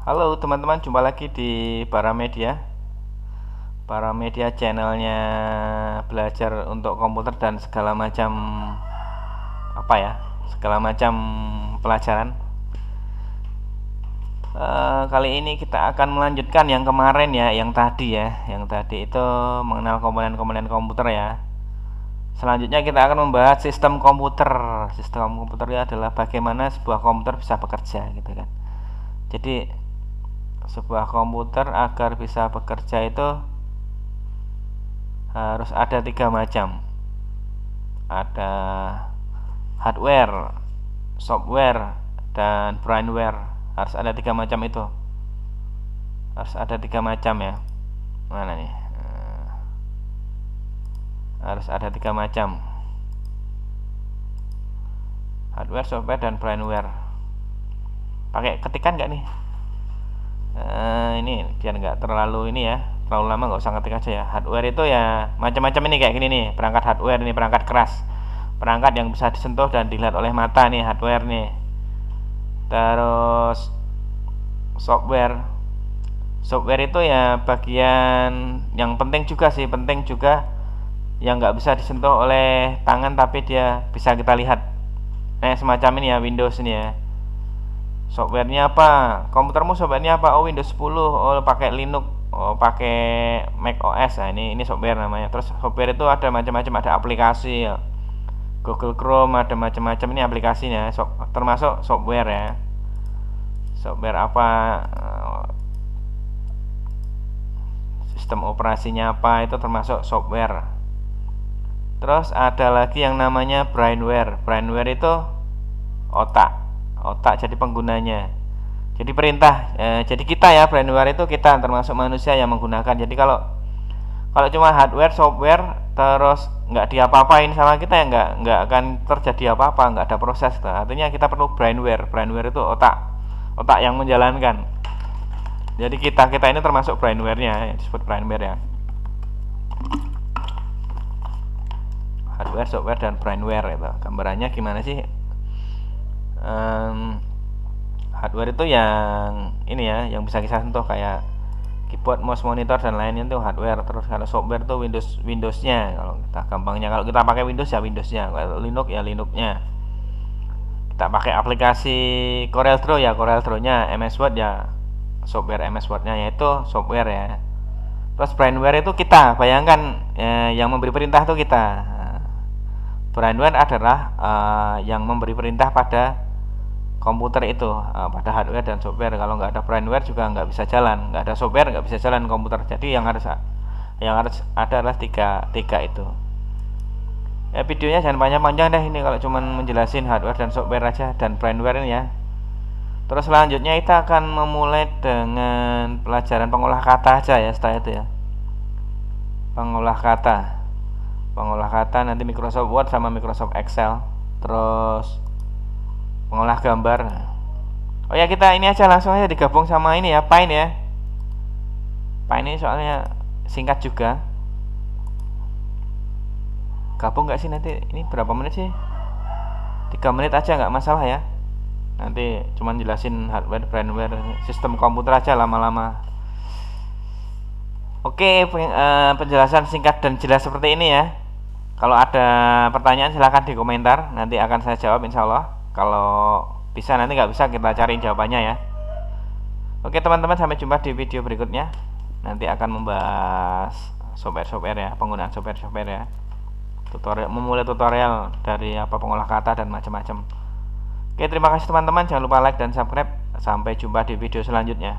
Halo teman-teman, jumpa lagi di Paramedia. Paramedia channelnya belajar untuk komputer dan segala macam segala macam pelajaran. Kali ini kita akan melanjutkan yang kemarin ya, yang tadi itu mengenal komponen-komponen komputer ya. Selanjutnya kita akan membahas sistem komputer. Sistem komputer itu adalah bagaimana sebuah komputer bisa bekerja gitu kan. Jadi sebuah komputer agar bisa bekerja itu harus ada tiga macam. Ada hardware, software, dan firmware. Harus ada tiga macam itu. Harus ada tiga macam ya. Mana nih? Harus ada tiga macam. Hardware, software, dan firmware. Pakai ketikan nggak nih? Ini biar nggak terlalu ini ya, terlalu lama nggak usah ketik aja ya. Hardware itu ya macam-macam ini kayak gini nih, perangkat hardware ini perangkat keras, perangkat yang bisa disentuh dan dilihat oleh mata nih hardware nih. Terus software, software itu ya bagian yang penting juga sih, penting juga yang nggak bisa disentuh oleh tangan tapi dia bisa kita lihat. Semacam ini ya Windows ini ya. Softwarenya apa? Komputermu softwarenya apa? Oh Windows 10. Oh pakai Linux. Oh pakai Mac OS. Nah ini software namanya. Terus software itu ada macam-macam, ada aplikasi ya. Google Chrome ada macam-macam ini aplikasinya. Termasuk software ya. Software apa? Sistem operasinya apa? Itu termasuk software. Terus ada lagi yang namanya brainware. Brainware itu otak jadi penggunanya, jadi perintah jadi kita ya, brainware itu kita termasuk manusia yang menggunakan. Jadi kalau cuma hardware software terus nggak diapa-apain sama kita ya nggak akan terjadi apa-apa, nggak ada proses. Artinya kita perlu brainware. Brainware itu otak yang menjalankan. Jadi kita ini termasuk brainware-nya, yang disebut brainware ya. Hardware, software, dan brainware itu gambarannya gimana sih? Hardware itu yang ini ya, yang bisa kita sentuh kayak keyboard, mouse, monitor dan lainnya itu hardware. Terus kalau software itu Windowsnya. Kalau kita gampangnya, kalau kita pakai Windows ya Windowsnya, kalau Linux ya Linuxnya. Kita pakai aplikasi CorelDRAW ya CorelDRAW-nya, MS Word ya software MS Word-nya, yaitu software ya. Terus brainware itu kita bayangkan yang memberi perintah itu kita. Brainware adalah yang memberi perintah pada komputer itu, pada hardware dan software. Kalau nggak ada brainware juga nggak bisa jalan, nggak ada software nggak bisa jalan komputer. Jadi yang harus ada adalah tiga itu. Videonya jangan panjang-panjang deh ini, kalau cuman menjelasin hardware dan software aja dan brainware ini ya. Terus selanjutnya kita akan memulai dengan pelajaran pengolah kata aja ya. Setelah itu ya, pengolah kata nanti Microsoft Word sama Microsoft Excel. Terus mengolah gambar. Oh ya, kita ini aja langsung aja digabung sama ini ya, Paint ya. Paint ini soalnya singkat juga. Gabung nggak sih nanti? Ini berapa menit sih? 3 menit aja nggak masalah ya. Nanti cuman jelasin hardware, firmware, sistem komputer aja lama-lama. Oke, penjelasan singkat dan jelas seperti ini ya. Kalau ada pertanyaan silahkan di komentar, nanti akan saya jawab insya Allah. Kalau bisa nanti nggak bisa kita cari jawabannya ya. Oke teman-teman, sampai jumpa di video berikutnya. Nanti akan membahas software ya, penggunaan software ya. Memulai tutorial dari pengolah kata dan macam-macam. Oke, terima kasih teman-teman. Jangan lupa like dan subscribe. Sampai jumpa di video selanjutnya.